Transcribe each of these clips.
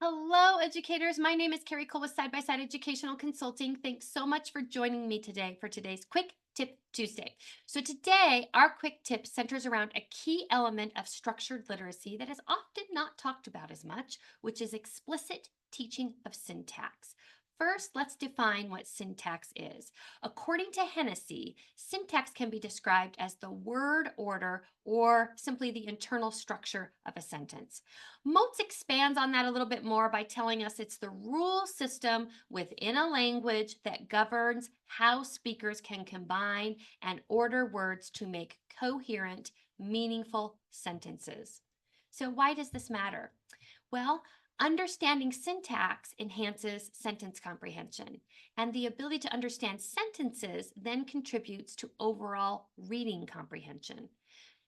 Hello, educators. My name is Carrie Cole with Side by Side Educational Consulting. Thanks so much for joining me today for today's Quick Tip Tuesday. So, today, our quick tip centers around a key element of structured literacy that is often not talked about as much, which is explicit teaching of syntax. First, let's define what syntax is. According to Hennessy, syntax can be described as the word order or simply the internal structure of a sentence. Motes expands on that a little bit more by telling us it's the rule system within a language that governs how speakers can combine and order words to make coherent, meaningful sentences. So, why does this matter? Well, understanding syntax enhances sentence comprehension, and the ability to understand sentences then contributes to overall reading comprehension.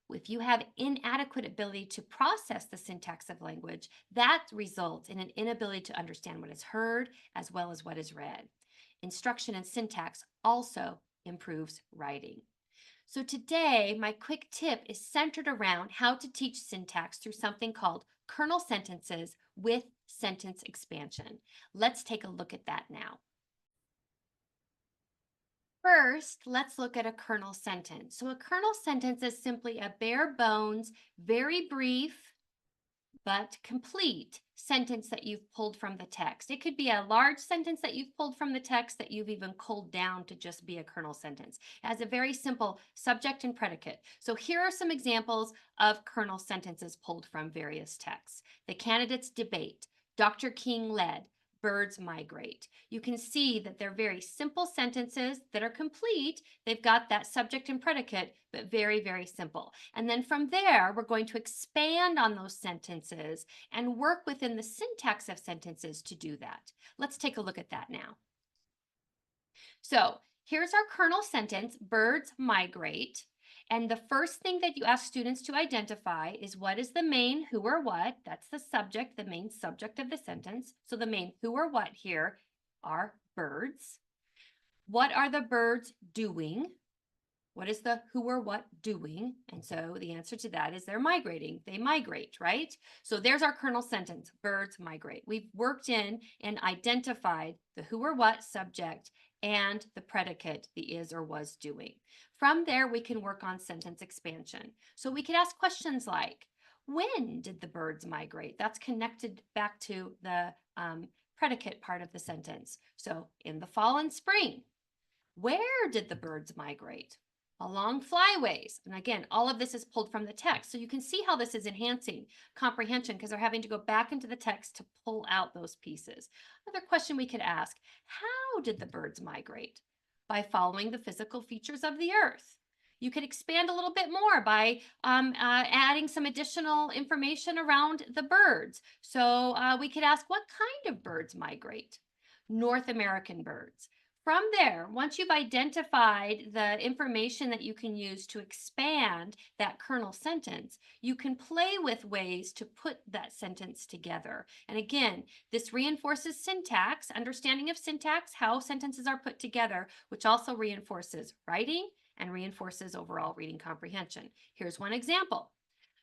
If you have inadequate ability to process the syntax of language, that results in an inability to understand what is heard as well as what is read. Instruction in syntax also improves writing. So today, my quick tip is centered around how to teach syntax through something called kernel sentences with sentence expansion. Let's take a look at that now. First, let's look at a kernel sentence. So, a kernel sentence is simply a bare bones, very brief, but complete sentence that you've pulled from the text. It could be a large sentence that you've pulled from the text that you've even culled down to just be a kernel sentence. It has a very simple subject and predicate. So, here are some examples of kernel sentences pulled from various texts. The candidates debate, Dr. King led, birds migrate. You can see that they're very simple sentences that are complete. They've got that subject and predicate, but very, very simple. And then from there, we're going to expand on those sentences and work within the syntax of sentences to do that. Let's take a look at that now. So here's our kernel sentence, birds migrate. And the first thing that you ask students to identify is what is the main who or what? That's the subject, the main subject of the sentence. So the main who or what here are birds. What are the birds doing? What is the who or what doing? And so the answer to that is they're migrating. They migrate, right? So there's our kernel sentence, birds migrate. We've worked in and identified the who or what subject and the predicate, the is or was doing. From there, we can work on sentence expansion. So we could ask questions like, when did the birds migrate? That's connected back to the predicate part of the sentence. So in the fall and spring. Where did the birds migrate? Along flyways. And again, all of this is pulled from the text. So you can see how this is enhancing comprehension because they're having to go back into the text to pull out those pieces. Another question we could ask, how did the birds migrate? By following the physical features of the earth. You could expand a little bit more by adding some additional information around the birds. So we could ask, what kind of birds migrate? North American birds. From there, once you've identified the information that you can use to expand that kernel sentence, you can play with ways to put that sentence together. And again, this reinforces syntax, understanding of syntax, how sentences are put together, which also reinforces writing and reinforces overall reading comprehension. Here's one example.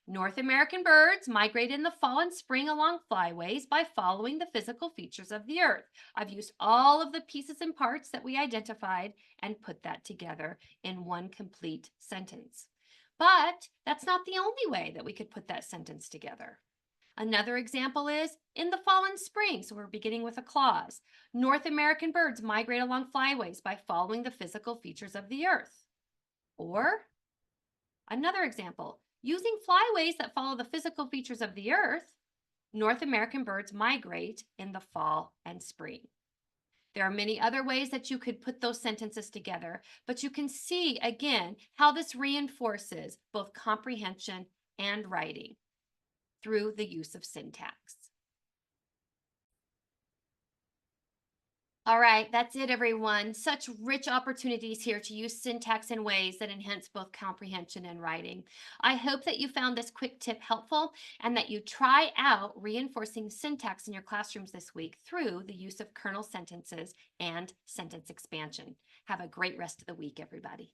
North American birds migrate in the fall and spring along flyways by following the physical features of the earth. I've used all of the pieces and parts that we identified and put that together in one complete sentence. But that's not the only way that we could put that sentence together. Another example is in the fall and spring. So we're beginning with a clause. North American birds migrate along flyways by following the physical features of the earth. Or another example, using flyways that follow the physical features of the earth, North American birds migrate in the fall and spring. There are many other ways that you could put those sentences together, but you can see again how this reinforces both comprehension and writing through the use of syntax. All right, that's it, everyone. Such rich opportunities here to use syntax in ways that enhance both comprehension and writing. I hope that you found this quick tip helpful and that you try out reinforcing syntax in your classrooms this week through the use of kernel sentences and sentence expansion. Have a great rest of the week, everybody.